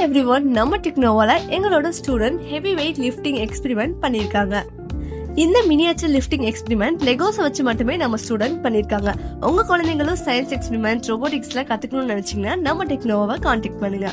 Everyone, நம்ம டெக்னோவால எங்களோட student heavy weight lifting experiment பண்ணிருக்காங்க. இந்த மினியேச்சர் லிஃப்டிங் எக்ஸ்பெரிமெண்ட் லெகோஸை வச்சு மட்டுமே நம்ம ஸ்டூடெண்ட் பண்ணிருக்காங்க. உங்க குழந்தைங்களும் சயின்ஸ் எக்ஸ்பெரிமெண்ட் ரோபோட்டிக்ஸ்ல கத்துக்கணும்னு நினைச்சீங்கன்னா நம்ம டெக்னோவாவை கான்டாக்ட் பண்ணுங்க.